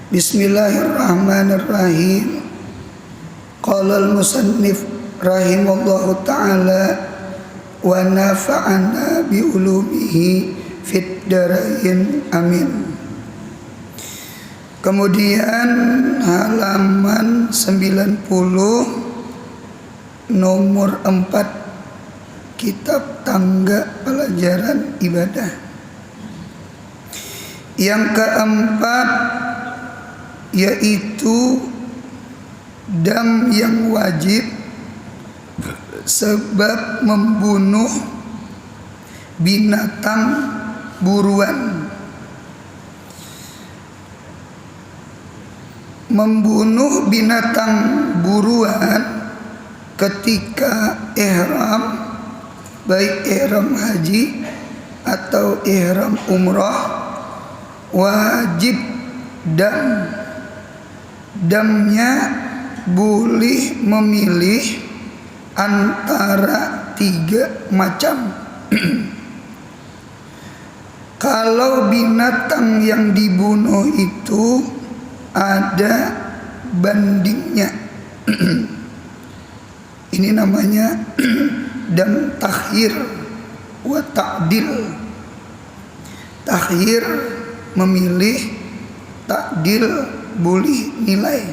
Bismillahirrahmanirrahim. Qala al-musannif rahimallahu ta'ala wa nafa'ana bi ulumihi fid darain amin. Kemudian halaman 90 nomor 4 kitab tangga pelajaran ibadah. Yang keempat yaitu dam yang wajib sebab membunuh binatang buruan. Membunuh binatang buruan ketika ihram, baik ihram haji atau ihram umrah, wajib dam. Damnya boleh memilih antara 3 macam. Kalau binatang yang dibunuh itu ada bandingnya, ini namanya dam takhir wa ta'dil. Takhir memilih, ta'dil boleh nilai.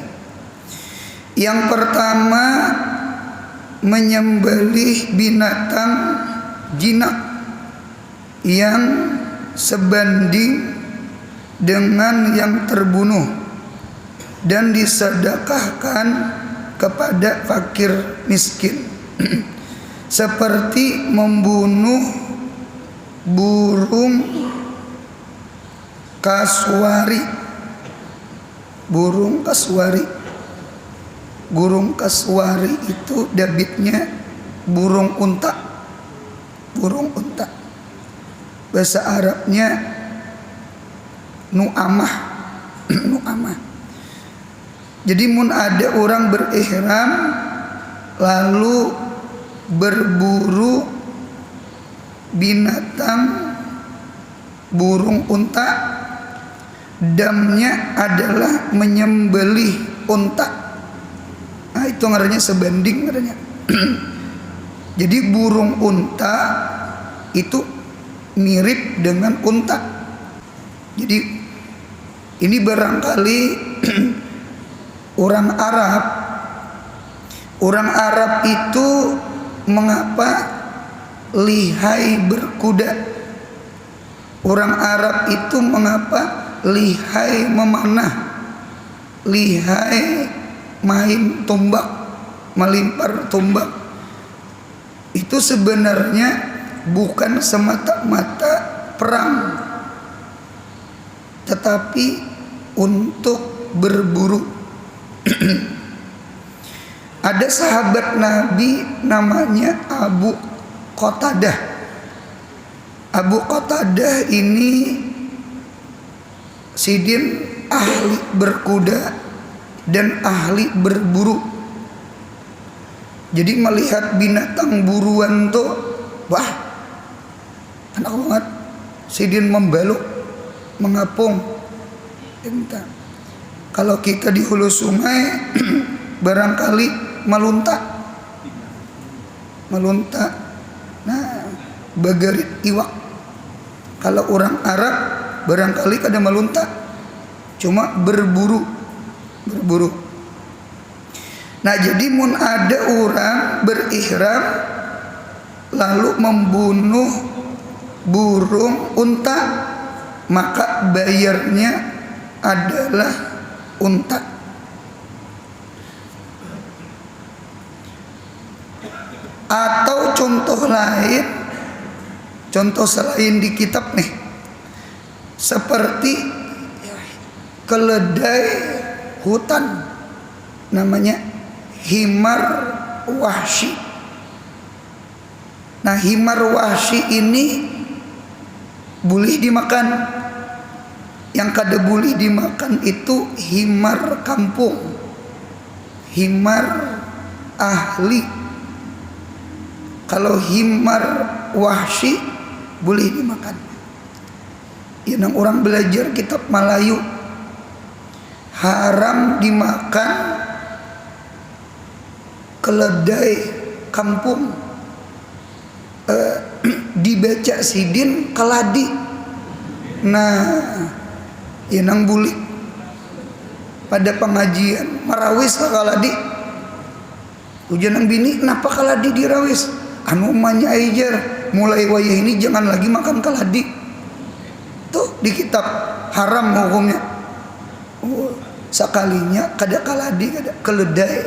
Yang pertama, menyembelih binatang jinak yang sebanding dengan yang terbunuh dan disedekahkan kepada fakir miskin. Seperti membunuh burung kaswari. Burung kaswari itu dabitnya burung unta. Burung unta. Bahasa Arabnya nu'amah. Nu'amah. Jadi mun ada orang berihram lalu berburu binatang burung unta, damnya adalah menyembelih unta. Nah, itu ngarannya sebanding ngarannya. Jadi burung unta itu mirip dengan unta. Jadi ini barangkali orang Arab itu mengapa lihai berkuda. Orang Arab itu mengapa lihai memanah, lihai main tombak, melimpar tombak. Itu sebenarnya bukan semata-mata perang, tetapi untuk berburu. Ada sahabat Nabi namanya Abu Qatadah. Abu Qatadah ini sidin ahli berkuda dan ahli berburu. Jadi melihat binatang buruan tuh, wah, enak banget. Sidin membaluk, mengapung. Entah. Kalau kita di hulu sungai barangkali melunta. Nah, bagarit iwak. Kalau orang Arab barangkali kada melunta, cuma berburu. Nah, jadi mun ada orang berihram lalu membunuh burung unta, maka bayarnya adalah unta. Atau contoh lain, contoh selain di kitab nih, seperti keledai hutan, namanya himar wahsy. Nah, himar wahsy ini boleh dimakan. Yang kada boleh dimakan itu himar kampung, himar ahli. Kalau himar wahsy boleh dimakan. Yang orang belajar kitab Melayu, haram dimakan keledai kampung. Dibaca sidin kaladi. Nah, inang bulik pada pengajian marawis ka kaladi. Ujanang bini kenapa kaladi dirawis? Anu umanya ajar mulai wayah ini jangan lagi makan kaladi. Tuh di kitab haram hukumnya. Sekalinya kada kaladi kada keledai.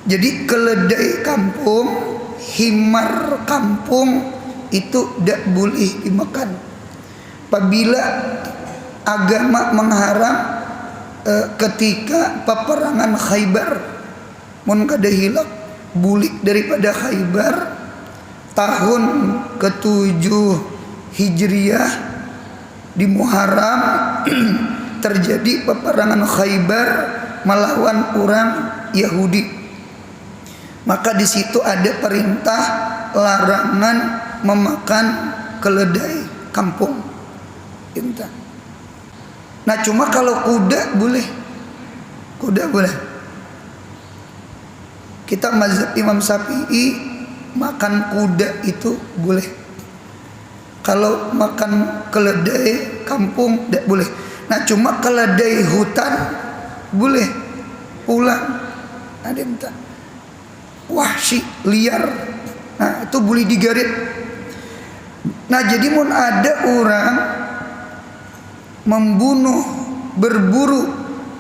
Jadi keledai kampung, himar kampung itu tidak boleh dimakan. Apabila agama mengharam ketika peperangan Khaybar, mun kada hilak bulik daripada Khaybar tahun ke-7 Hijriah di Muharram terjadi peperangan Khaybar melawan orang Yahudi. Maka di situ ada perintah larangan memakan keledai kampung. Nah cuma kalau kuda boleh. Kuda boleh. Kita mazhab Imam Syafi'i makan kuda itu boleh. Kalau makan keledai kampung tidak boleh. Nah cuma keledai hutan boleh. Pulang ada entah wahsi liar. Nah itu boleh digarit. Nah jadi mun ada orang membunuh berburu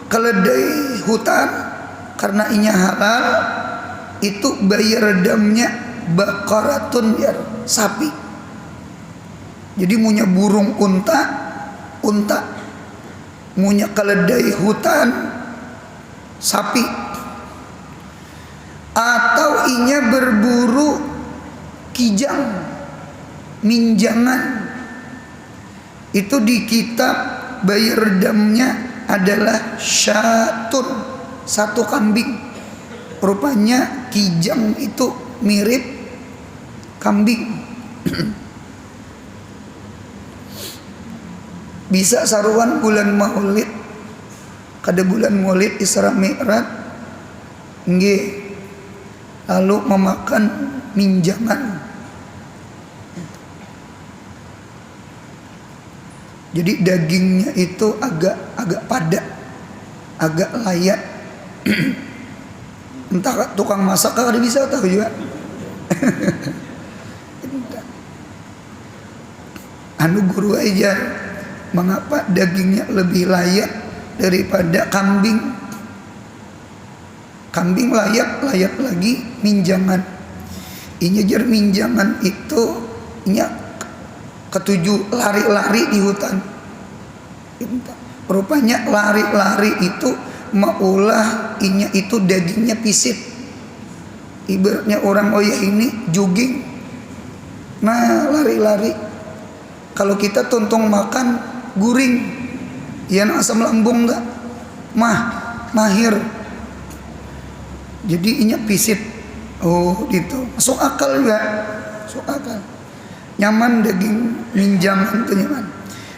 keledai hutan karena inya halal, itu bayar damnya baqaratun yar, sapi. Jadi munya burung unta munya keledai hutan sapi. Atau inya berburu kijang minjangan, itu di kitab bayar damnya adalah syatun, satu kambing. Rupanya kijang itu mirip kambing. Bisa saruan bulan Maulid, kada bulan Maulid Isra Mi'raj nggih, lalu memakan minjangan. Jadi dagingnya itu agak padat, agak layak. Entah tukang masak kada bisa tahu juga. Anu guru aja mengapa dagingnya lebih layak daripada kambing. Kambing layak lagi minjangan. Inya jar minjangan itu inya ketujuh lari-lari di hutan. Rupanya lari-lari itu maulah inya itu dagingnya pisit. Ibaratnya orang oyah ini jogging. Nah lari-lari. Kalau kita tuntung makan guring, yang asam lambung enggak? Mahir. Jadi inya pisit. Oh gitu. Masuk akal juga. Masuk akal. Nyaman daging minjangan tuh nyaman.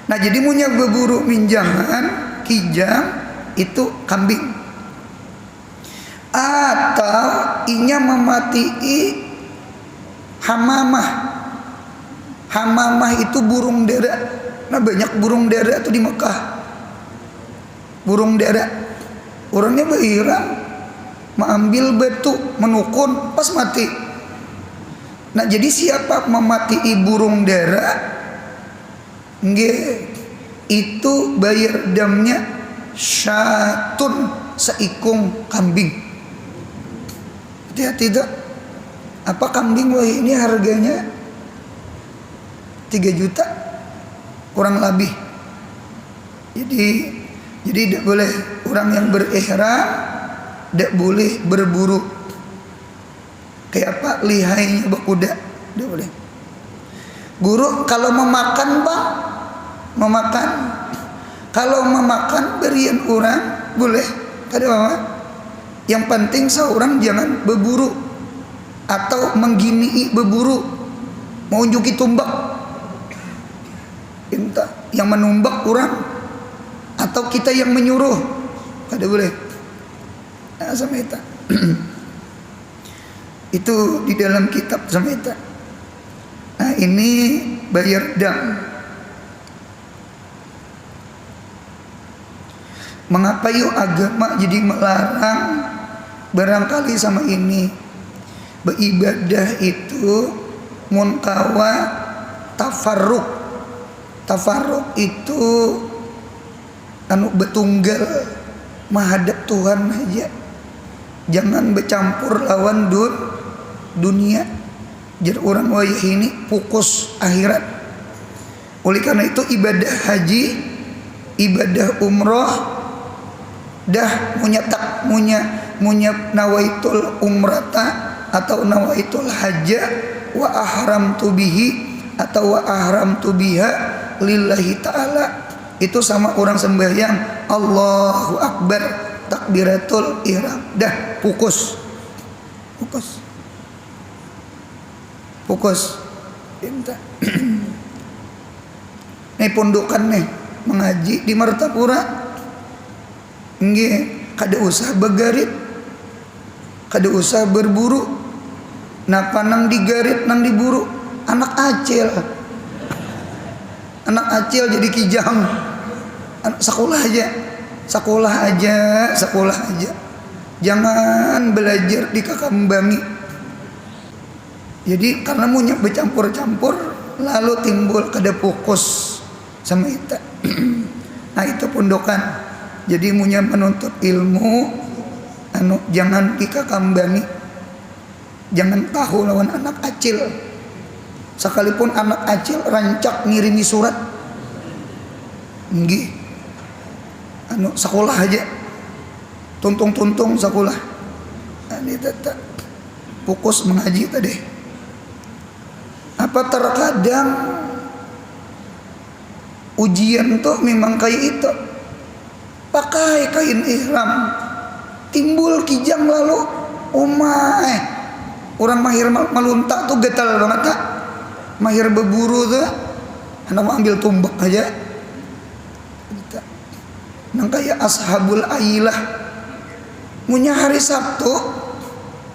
Nah jadi punya berburu minjangan kijang itu kambing. Atau inya mematii hamamah. Hamamah itu burung dara. Nah banyak burung dara tuh di Mekah. Burung dara. Orangnya berirang, mengambil batu, menukun, pas mati. Nah jadi siapa mematii burung dara, nggih, itu bayar damnya syatun, seikung kambing. Hati-hati tuh. Apa kambing wah ini harganya 3 juta kurang lebih. Jadi tidak boleh orang yang berihram, tidak boleh berburu. Kayak apa lihainya berkuda, tidak boleh. Guru kalau memakan bang, memakan. Kalau memakan berian orang boleh, kada apa. Yang penting seorang jangan berburu atau menggini berburu, mau unjuki tumbak. Entah yang menumbak orang atau kita yang menyuruh, kada boleh. Nah, sameta. Itu di dalam kitab sameta. Nah, ini bayar dam. Mengapa yuk agama jadi melarang barangkali sama ini? Beribadah itu munkawa tafarruk. Tafarruk itu betunggal menghadap Tuhan aja. Jangan bercampur lawan dunia. Jadi orang wayah ini fokus akhirat. Oleh karena itu ibadah haji, ibadah umroh dah munya nawaitul umrata atau nawaitul hajja wa ahramtu bihi atau wa ahramtu biha lillahi ta'ala. Itu sama orang sembahyang Allahu Akbar takbiratul ihram. Dah fokus. Minta. Nih pondokan nih mengaji di Martapura. Nggih, kada usah begarit. Kada usah berburu. Napa nang digarit nang diburu? Anak acil jadi kijang. Sekolah aja. Jangan belajar di Kakambangi. Jadi karena munya bercampur-campur lalu timbul kada fokus sama itu. Nah, itu pondokan. Jadi munya menuntut ilmu jangan di Kakambangi. Jangan tahu lawan anak acil. Sekalipun anak acil rancak ngirimi surat, nggih, sekolah aja, tuntung sekolah. Ini tetap fokus mengaji tadi. Apa terkadang ujian tuh memang kayak itu. Pakai kain ihram, timbul kijang lalu, orang mahir meluntak tuh getal banget tak? Mahir berburu tuh, anak mau ambil tumbak aja. Nang kayak ashabul ailah, munya hari Sabtu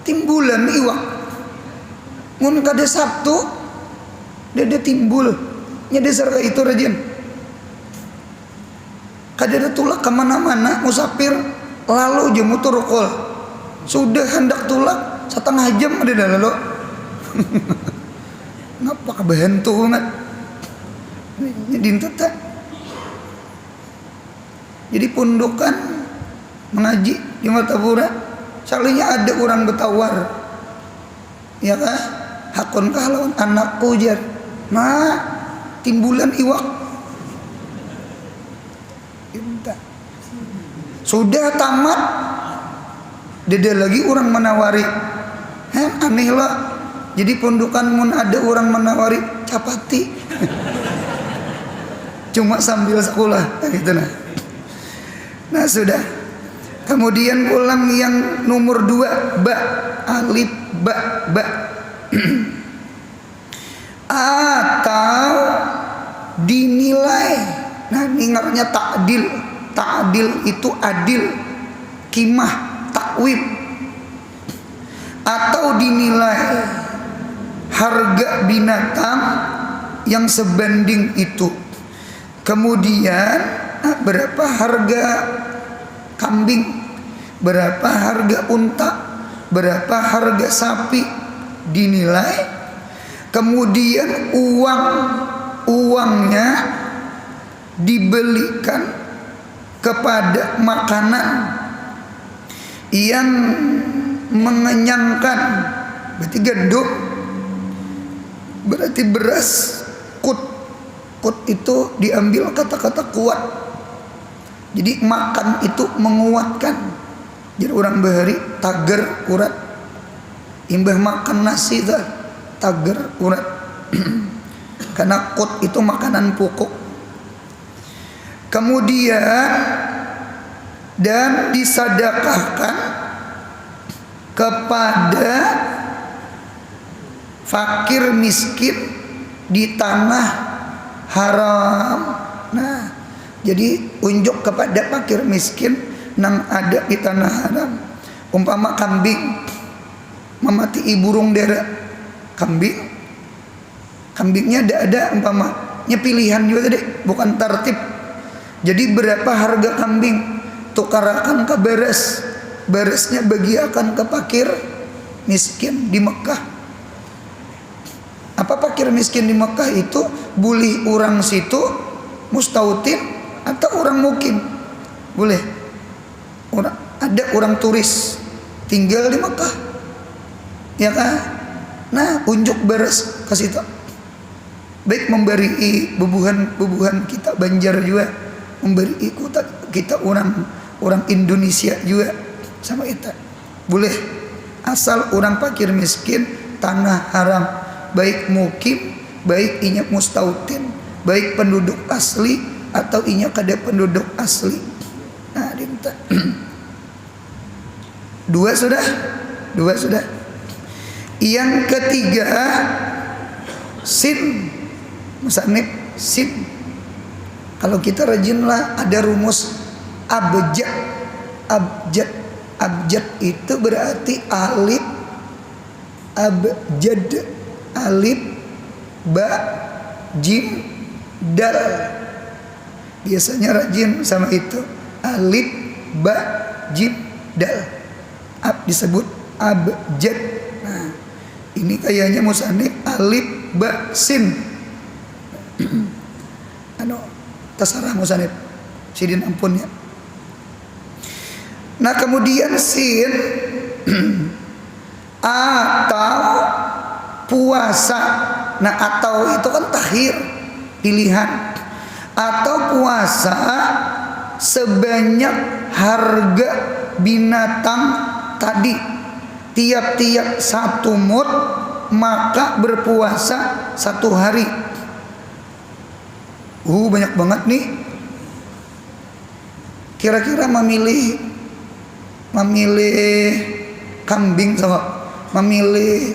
timbulan iwak. Mun kada Sabtu, dia timbul. Nya dasar kayak itu rajin. Kada ada tulak kemana-mana, musafir lalu jemu turukol. Sudah hendak tulak setengah jam ada dah lalu. Ngapa kebahantu banget? Jadi tak. Jadi pondokan mengaji di Martapura, salahnya ada orang bertawar, ya kah? Hakon kah lawan anakku jar, timbulan iwak. Sudah tamat, ada lagi orang menawari, aneh lah. Jadi pondokan mun ada orang menawari capati, cuma sambil sekolah, gitu nah. Nah sudah. Kemudian pulang yang nomor 2, alif ba. Atau dinilai. Nah ingatnya ta'dil itu adil, kimah, takwim. Atau dinilai harga binatang yang sebanding itu. Kemudian berapa harga kambing, berapa harga unta, berapa harga sapi dinilai. Kemudian uangnya dibelikan kepada makanan yang mengenyangkan. Berarti gandum, berarti beras, kut itu diambil kata-kata kuat. Jadi makan itu menguatkan. Jadi orang bahari tager urat, imbah makan nasi tager urat. Karena kut itu makanan pokok. Kemudian dan disedekahkan kepada fakir miskin di tanah haram. Nah, Jadi unjuk kepada fakir miskin nang ada di tanah haram. Umpama kambing memati burung dara, kambingnya ada umpamanya pilihan juga tadi, bukan tertib. Jadi berapa harga kambing, tukarakan ke beresnya bagiakan ke fakir miskin di Mekah. Apa fakir miskin di Mekah itu boleh orang situ mustautin atau orang mukim, boleh. Ada orang turis tinggal di Mekah, ya kan? Nah, unjuk beres ke situ. Baik memberi bebuhan kita Banjar juga, memberi kita orang Indonesia juga sama kita. Boleh asal orang fakir miskin tanah haram, baik mukim, baik inya mustautin, baik penduduk asli atau inya kada penduduk asli. Nah, dinta. Dua sudah. Yang ketiga, sin. Musannif sin. Kalau kita rajinlah ada rumus abjad. Abjad itu berarti alif, abjad, alif, ba, jim, dal. Biasanya rajin sama itu, alif, ba, jim, dal. Disebut abjad. Nah, ini kayaknya musannif alif, ba, sin. Terserah musannif, sidin ampun ya. Nah, kemudian sin atau puasa. Nah, atau itu kan takhir, pilihan. Atau puasa sebanyak harga binatang tadi, tiap-tiap satu mud, maka berpuasa 1 hari. Banyak banget nih. Kira-kira memilih kambing sama memilih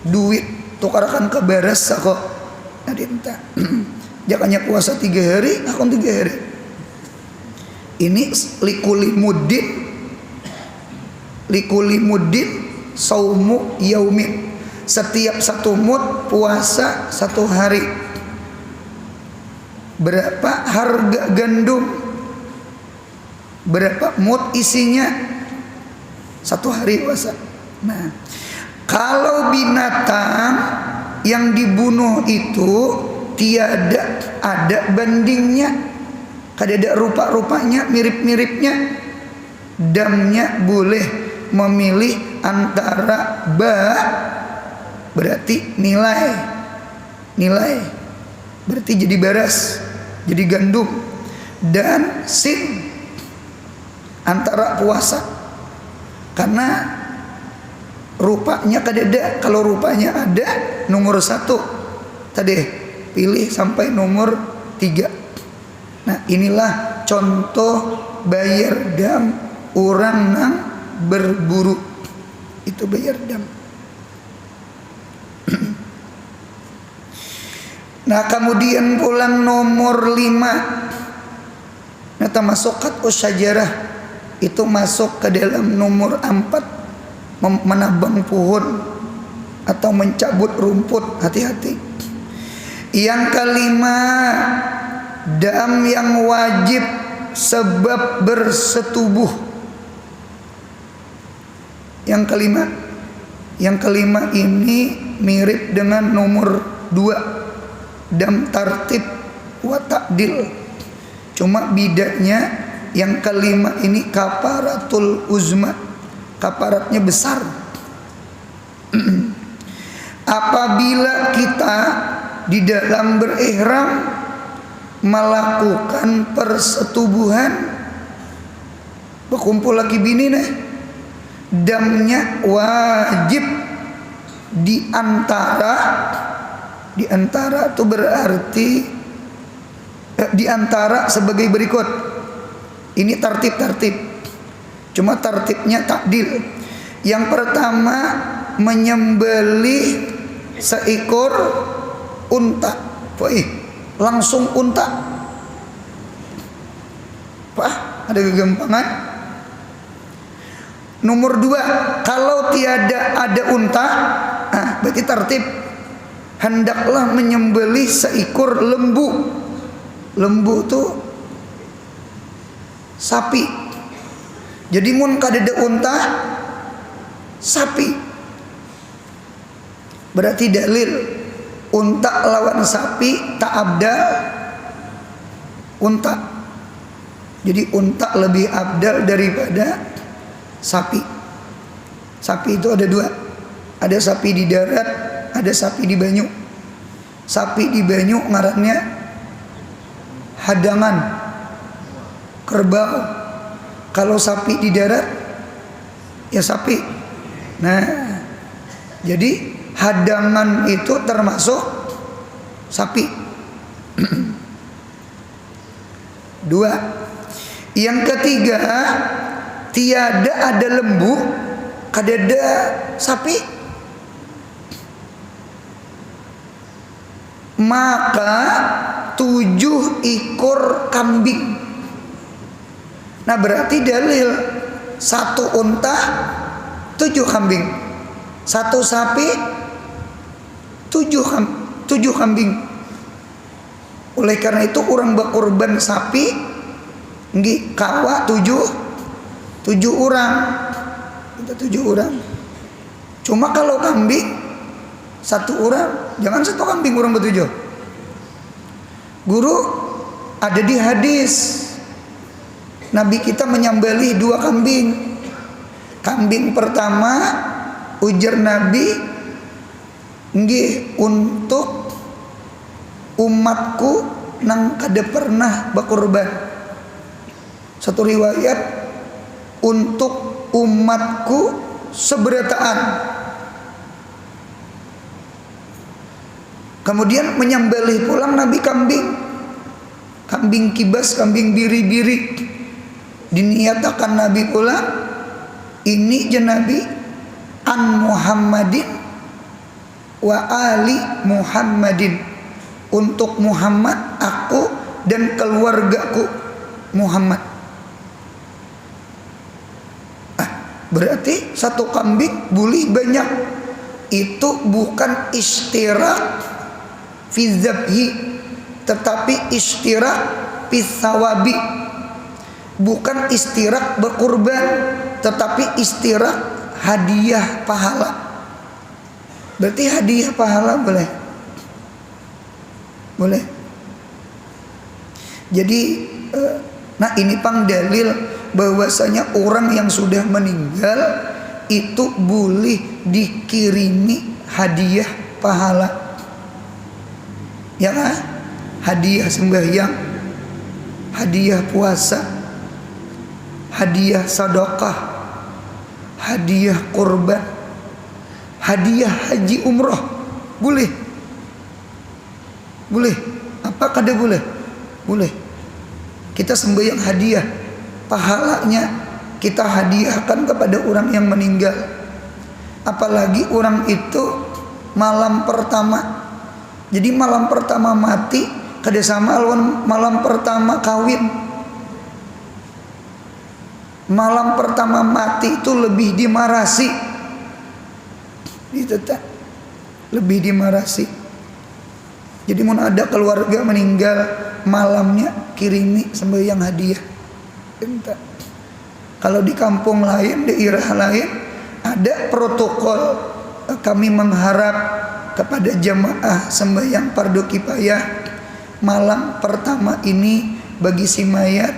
duit tukarkan ke beres kok. Adinta. Jangannya puasa 3 hari, akon 3 hari. Ini likuli muddin saumu yaumin. Setiap 1 mud puasa 1 hari. Berapa harga gandum? Berapa mud isinya? 1 hari puasa. Nah, kalau binatang yang dibunuh itu tiada ada bandingnya, kada ada rupa-rupanya, mirip-miripnya, damnya boleh memilih antara ba, berarti nilai berarti jadi beras, jadi gandum, dan sin antara puasa. Karena rupanya kada ada. Kalau rupanya ada, nomor 1 tadi pilih sampai nomor 3. Nah, inilah contoh bayar dam orang nang berburu. Itu bayar dam. Nah, kemudian pulang nomor 5. Nah, termasuk qat'us syajarah, itu masuk ke dalam nomor 4, menabang pohon atau mencabut rumput. Hati-hati. Yang kelima, dam yang wajib sebab bersetubuh. Yang kelima ini mirip dengan nomor 2, dam tartib wa ta'dil. Cuma bedanya yang kelima ini kafaratul uzma, kafaratnya besar. Apabila kita di dalam berihram melakukan persetubuhan, berkumpul lagi bini nih, damnya wajib di antara itu berarti di antara sebagai berikut. Ini tartib. Cuma tartibnya takdil. Yang pertama, menyembelih seekor unta. Langsung unta. Ada kegampangan. Nomor 2, kalau tiada ada unta, berarti tertib. Hendaklah menyembelih seekor lembu. Lembu tuh sapi. Jadi mun kadada unta, sapi. Berarti dalil unta lawan sapi tak abdal unta. Jadi unta lebih abdal daripada sapi. Sapi itu ada 2. Ada sapi di darat, ada sapi di banyu. Sapi di banyu ngarannya hadangan, kerbau. Kalau sapi di darat ya sapi. Nah, jadi hadangan itu termasuk sapi. 2. Yang ketiga, tiada ada lembu, kadada sapi, maka 7 ekor kambing. Nah berarti dalil 1 unta 7 kambing, 1 sapi 7 kambing. Oleh karena itu orang berkorban sapi nggih kawa 7 orang. Kita 7 orang. Cuma kalau kambing 1 orang, jangan 1 kambing orang ber-7. Guru ada di hadis Nabi kita menyembelih 2 kambing. Kambing pertama ujar Nabi, nggih untuk umatku nang kada pernah berkorban. Satu riwayat untuk umatku seberataan. Kemudian menyembelih pulang Nabi kambing kibas, kambing biri-biri. Diniatakan Nabi pulang, ini Nabi an Muhammadin wa ali Muhammadin, untuk Muhammad, aku dan keluargaku Muhammad. Berarti 1 kambing boleh banyak. Itu bukan istirak fi dzabhi, tetapi istirak fi tsawabi. Bukan istirak berkurban, tetapi istirak hadiah pahala. Berarti hadiah pahala boleh. Boleh. Jadi nah ini pang dalil bahwasanya orang yang sudah meninggal itu boleh dikirimi hadiah pahala. Ya kan? Hadiah sembahyang, hadiah puasa, hadiah sedekah, hadiah kurban, hadiah haji umroh. Boleh. Boleh. Apa kada boleh? Boleh. Kita sembahyang hadiah, pahalanya kita hadiahkan kepada orang yang meninggal. Apalagi orang itu malam pertama. Jadi malam pertama mati kada sama lawan malam pertama kawin. Malam pertama mati itu lebih dimarasi. Itu tak lebih dimarasi. Jadi mau ada keluarga meninggal malamnya kirimi sembahyang hadiah. Entah. Kalau di kampung lain, daerah lain ada protokol. Kami mengharap kepada jamaah sembahyang fardu kifayah malam pertama ini bagi si mayat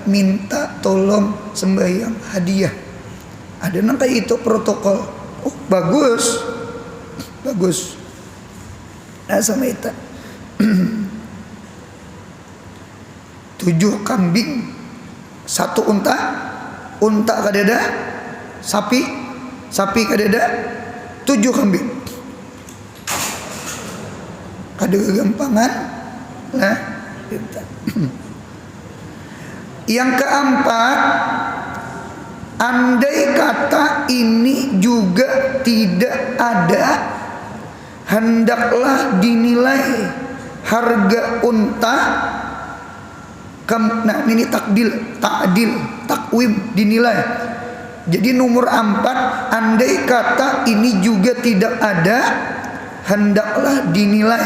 minta tolong sembahyang hadiah. Ada nang kayak itu protokol. Oh bagus, bagus. Nah sama itu 7 kambing, 1 unta kadada, sapi kadada, 7 kambing. Kada kegampangan. Nah, yang keempat, andai kata ini juga tidak ada, hendaklah dinilai harga unta Nah ini takdil, takwim, dinilai. Jadi nomor 4, andai kata ini juga tidak ada, hendaklah dinilai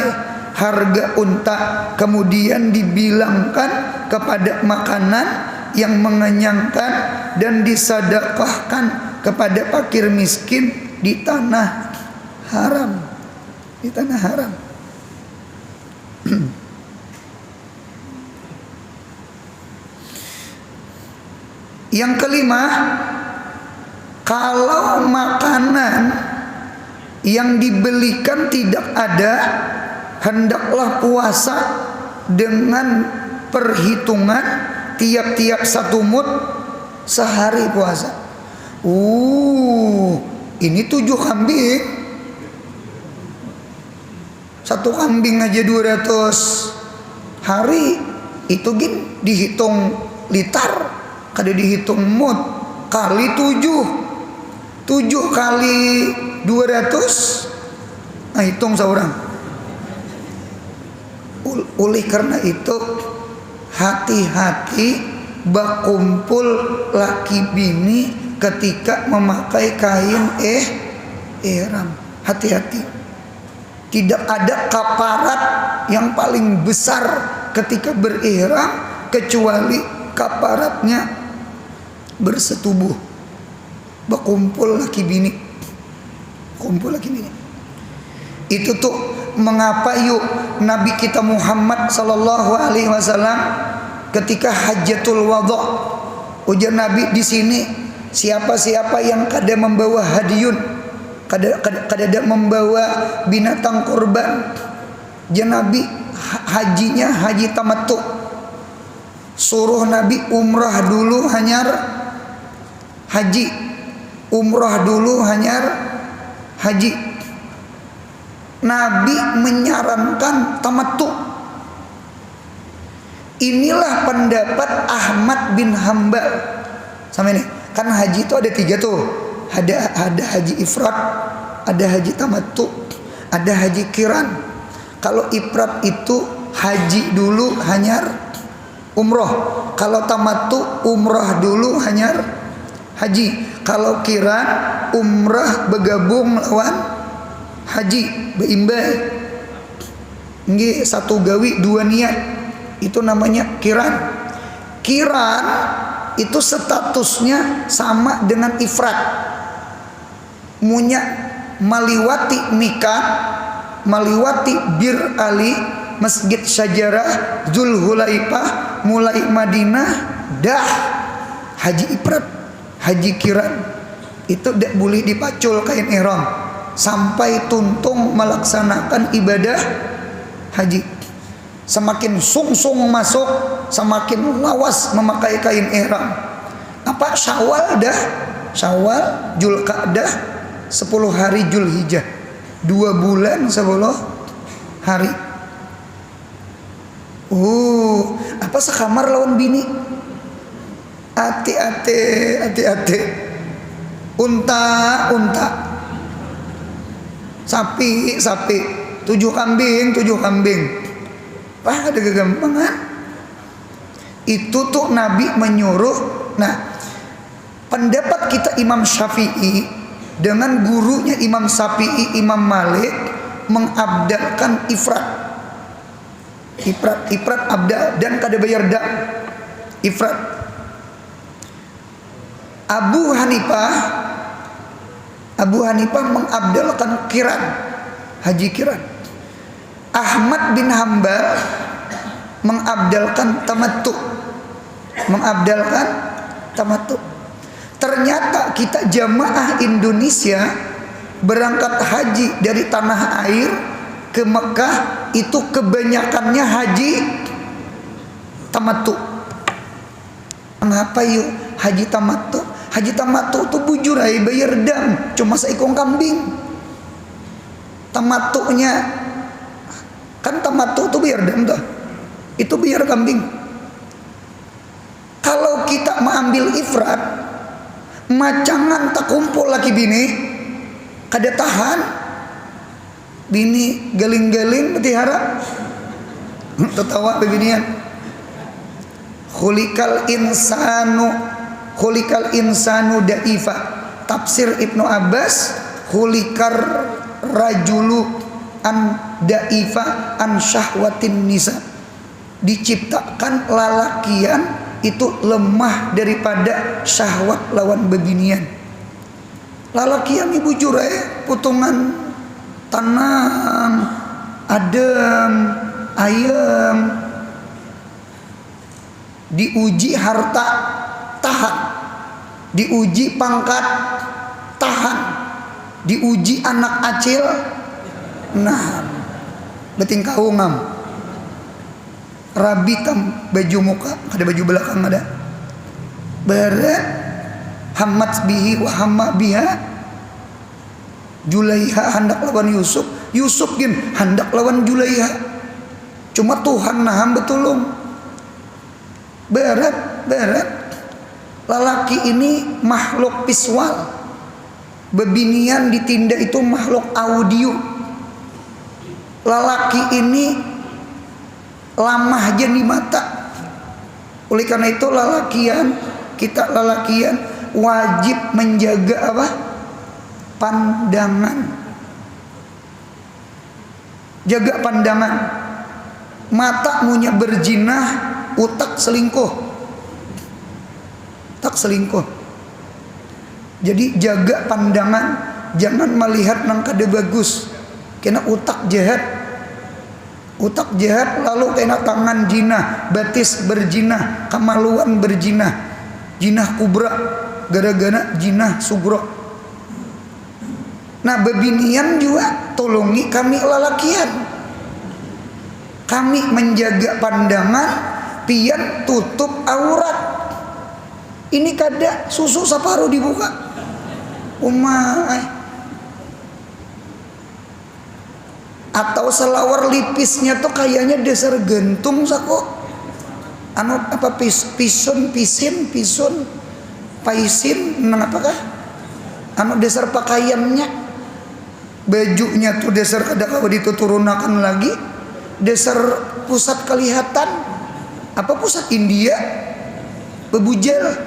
harga unta, kemudian dibilangkan kepada makanan yang mengenyangkan dan disedekahkan kepada fakir miskin di tanah haram. Di tanah haram. Yang kelima, kalau makanan yang dibelikan tidak ada, hendaklah puasa dengan perhitungan tiap-tiap 1 mud sehari puasa. Ini 7 kambing. 1 kambing aja 200 hari. Itu dihitung liter, kada dihitung mud, kali 7 kali 200. Nah hitung seorang. Oleh karena itu hati-hati berkumpul laki bini ketika memakai kain ihram. Hati-hati. Tidak ada kafarat yang paling besar ketika berihram kecuali kafaratnya bersetubuh, berkumpul laki bini. Kumpul laki bini. Itu tuh mengapa yuk Nabi kita Muhammad sallallahu alaihi wasallam ketika Hajjatul Wada, ujar Nabi di sini, siapa-siapa yang kada membawa hadiyun, kada membawa binatang kurban, Nabi hajinya haji tamattu. Suruh Nabi umrah dulu hanyar haji, umrah dulu hanyar haji. Nabi menyarankan tamattu. Inilah pendapat Ahmad bin Hambal. Sama ini, kan haji itu ada 3 tuh. Ada haji ifrat, ada haji tamattu, ada haji kiran. Kalau ifrat itu haji dulu hanyar umroh. Kalau tamattu umrah dulu hanyar haji. Kalau kiran umrah bergabung lawan haji, beimbang. Nggih, 1 gawi 2 niat. Itu namanya kiran. Kiran itu statusnya sama dengan ifrat. Munya maliwati Mika, maliwati Bir Ali, Masjid Syajarah, Zulhulaifah, mulai Madinah, dah haji ifrat, haji kiran. Itu tidak boleh dipacul kain ihram sampai tuntung melaksanakan ibadah haji. Semakin sungsung masuk, semakin lawas memakai kain ihram. Apa Syawal dah? Syawal, Zulqa'dah, 10 hari Zulhijjah, 2 bulan 10 hari. Apa sekamar lawan bini? Hati-hati. Unta. Sapi. 7 kambing. Ada kegampangan. Itu tuh Nabi menyuruh. Nah, pendapat kita Imam Syafi'i dengan gurunya Imam Syafi'i, Imam Malik, mengabdalkan ifrat abdal dan kada bayar dak. Ifrat. Abu Hanifah mengabdalkan kiran, haji kiran. Ahmad bin Hambal mengabdalkan tamattu. Ternyata kita jamaah Indonesia berangkat haji dari tanah air ke Mekah itu kebanyakannya haji tamattu. Mengapa yuk haji tamattu? Haji tamattu itu bujur ay bayar dam, cuma seekor kambing. Tamattunya kan tamattu itu bayar dam tuh. Itu bayar kambing. Kalau kita mengambil ifrat, macangan tak kumpul laki bini, kada tahan. Bini galing-galing petihara. Tertawa beginian. khuliqal insanu daifa. Tafsir Ibnu Abbas, khuliqar rajulu an daifa an syahwatin nisa. Diciptakan lalakian itu lemah daripada syahwat lawan bebinian. Lalakian ibu jurai putungan tanam, adem, ayam. Diuji harta, tahan. Diuji pangkat, tahan. Diuji anak acil, nah beting kaungam. Rabi tam baju muka, ada baju belakang ada. Berat hamat bihi wa hamma biha. Julaiha hendak lawan Yusuf, Yusuf gin hendak lawan Julaiha. Cuma Tuhan nahan betulung. Berat. Lalaki ini makhluk visual. Bebinian ditindak itu makhluk audio. Lalaki ini lamah aja di mata. Oleh karena itu kita lalakian wajib menjaga apa? Pandangan. Jaga pandangan. Mata punya berjinah, utak selingkuh. Tak selingkuh. Jadi jaga pandangan, jangan melihat nang kada bagus. Kena utak jahat. Utak jahat lalu kena tangan jinah, batis berjinah, kamaluan berjinah, jinah kubra gara-gara jinah sugro. Nah bebinian juga tolongi kami lalakian. Kami menjaga pandangan, pian tutup aurat. Ini kada susu saparuh dibuka. Umay. Atau selawar lipisnya tuh kayaknya dasar gentung sako. Anu apa pisun, paisin, nang apakah? Anu dasar pakaiannya. Bajunya tuh dasar kada kalau dituturunakan lagi. Dasar pusat kelihatan. Apa pusat India? Bebujel.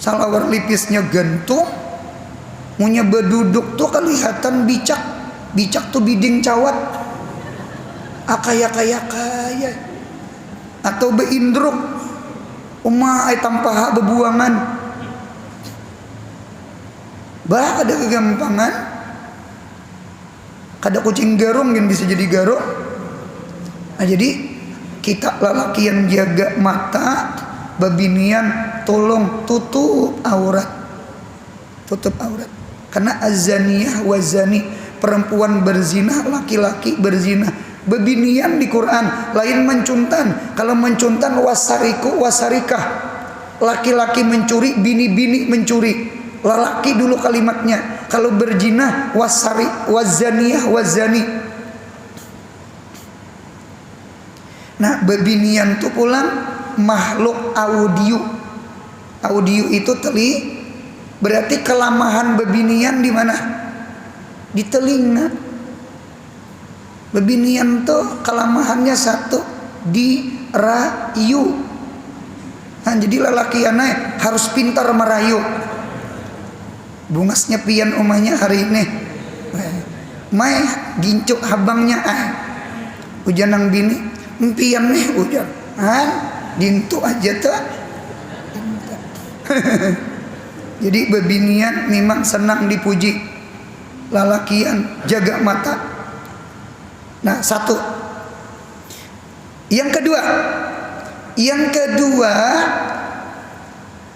Salawar lipisnya gantung, munya beduduk tuh kelihatan bicak tuh biding cawat, kaya atau beindruk, ay tampah bebuangan, bah ada kegampangan, kada kucing garung yang bisa jadi garung. Nah, jadi kita lelaki yang jaga mata, babinian tolong tutup aurat. Karena azaniyah wazani, perempuan berzina, laki-laki berzina. Bebinian di Quran lain mencuntan. Kalau mencuntan wasariku wasarikah, laki-laki mencuri, bini-bini mencuri. Lelaki dulu kalimatnya. Kalau berzina wazaniyah wazani. Nah bebinian itu pulang makhluk audio. Audio itu berarti kelamahan bebinian di mana? Di telinga. Bebinian tuh kelamahannya satu di rayu. Nah, jadi lelaki anak harus pintar merayu. Bungasnya pian umahnya hari ini. Mai gincuk habangnya hujan nang bini. Pian nih hujan. Dintu aja tuh. Jadi bebinian memang senang dipuji. Lalakian jaga mata. Nah satu. Yang kedua,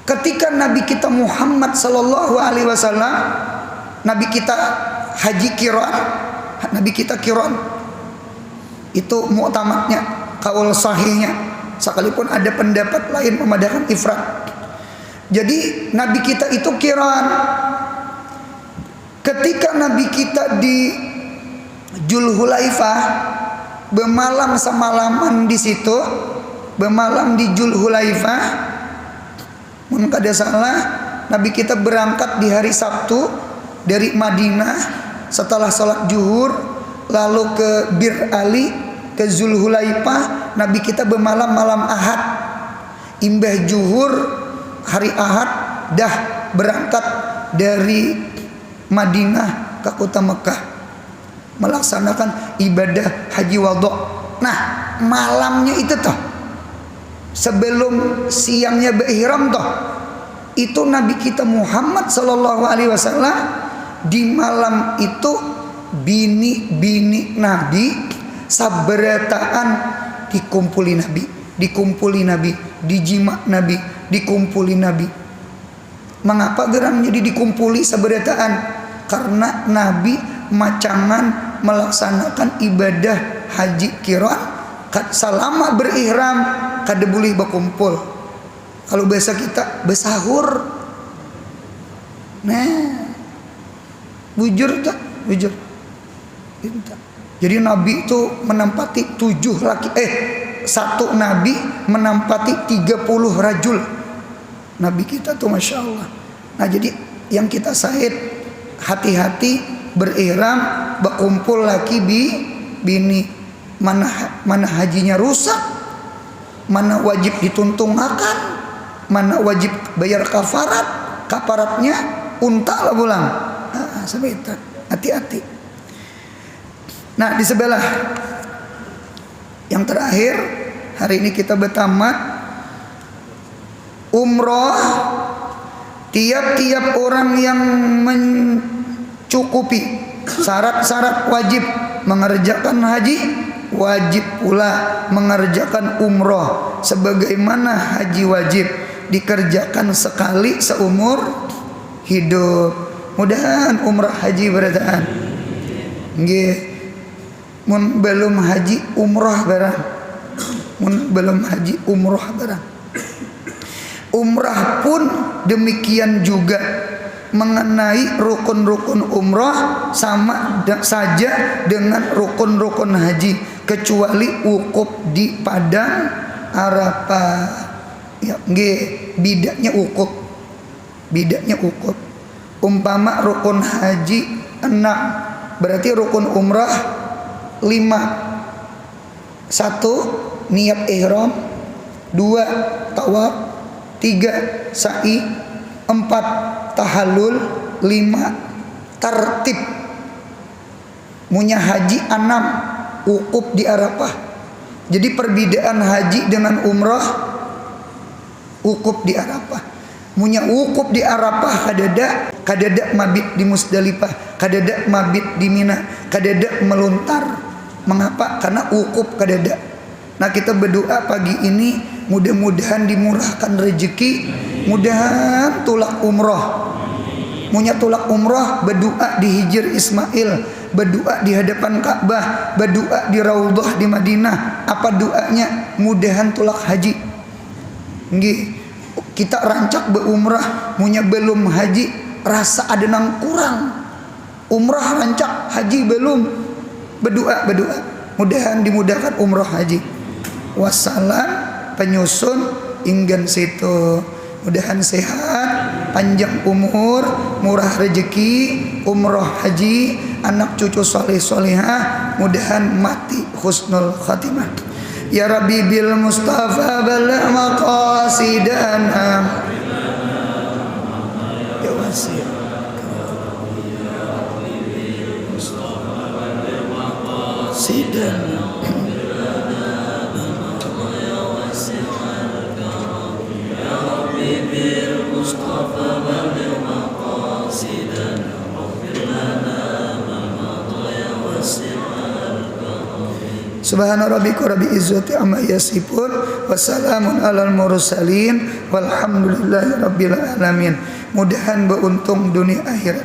ketika Nabi kita Muhammad sallallahu alaihi wasallam, Nabi kita haji kiron, Nabi kita kiron, itu mu'tamadnya, kaul sahihnya, sekalipun ada pendapat lain memadakan ifrat. Jadi Nabi kita itu kiron. Ketika Nabi kita di Julhulaifah bermalam semalaman di situ, bermalam di Julhulaifah. Mun kada salah, Nabi kita berangkat di hari Sabtu dari Madinah setelah sholat zuhur, lalu ke Bir Ali, ke Zulhulaifah, Nabi kita bermalam malam Ahad. Imbah zuhur hari Ahad dah berangkat dari Madinah ke kota Mekah melaksanakan ibadah haji wada. Nah, malamnya itu toh sebelum siangnya berihram toh, itu Nabi kita Muhammad sallallahu alaihi wasallam di malam itu bini-bini Nabi sabarataan dikumpuli Nabi, dijima Nabi, dikumpuli Nabi. Mengapa gerang jadi dikumpuli sabarataan? Karena Nabi macangan melaksanakan ibadah haji qiran selama berihram kada boleh berkumpul. Kalau bahasa kita besahur. Nah, bujur tak? Bujur. Jadi Nabi itu menempati 1 Nabi menempati 30 rajul. Nabi kita tuh Masya Allah. Nah jadi yang kita sahid, hati-hati berihram berkumpul laki bini. Mana hajinya rusak, mana wajib dituntung makan, mana wajib bayar kafaratnya unta lah pulang. Sampai itu hati-hati. Nah di sebelah yang terakhir hari ini kita bertamat umroh. Tiap-tiap orang yang mencukupi syarat-syarat wajib mengerjakan haji, wajib pula mengerjakan umroh. Sebagaimana haji wajib dikerjakan sekali seumur hidup. Mudahan umrah haji berataan. Nggih. Mun belum haji umroh barang. Mun belum haji umroh barang. Umrah pun demikian juga mengenai rukun-rukun umrah sama saja dengan rukun-rukun haji kecuali wukuf di padang Arafah. Ya, nggih, bidaknya wukuf. Umpama rukun haji 6, berarti rukun umrah 5. 1 niat ihram, 2 tawaf, 3 sa'i, 4 tahallul, 5 tartib. Munya haji 6 wukuf di Arafah. Jadi perbedaan haji dengan umrah wukuf di Arafah. Munya wukuf di Arafah kadada mabit di Musdalifah, kadada mabit di Mina, kadada meluntar. Mengapa? Karena wukuf kadada. Nah kita berdoa pagi ini mudah-mudahan dimurahkan rezeki, mudahan tulak umroh. Munya tulak umroh berdoa di Hijr Ismail, berdoa di hadapan Ka'bah, berdoa di Raudhah di Madinah. Apa doanya? Mudahan tulak haji. Nggih. Kita rancak berumrah, munya belum haji, rasa ada nang kurang. Umrah rancak, haji belum. Berdoa. Mudahan dimudahkan umrah haji. Wassalam penyusun inggan situ. Mudahan sehat, panjang umur, murah rezeki, umrah haji, anak cucu soleh solehah, mudahan mati husnul khatimah. Ya Rabbi bil Mustafa balagh maqasidana. Ya wasi. Sidana. Subhana rabbika rabbil izzati amma yasifun wa salamun alal mursalin walhamdulillahi rabbil alamin. Mudahan beruntung dunia akhirat.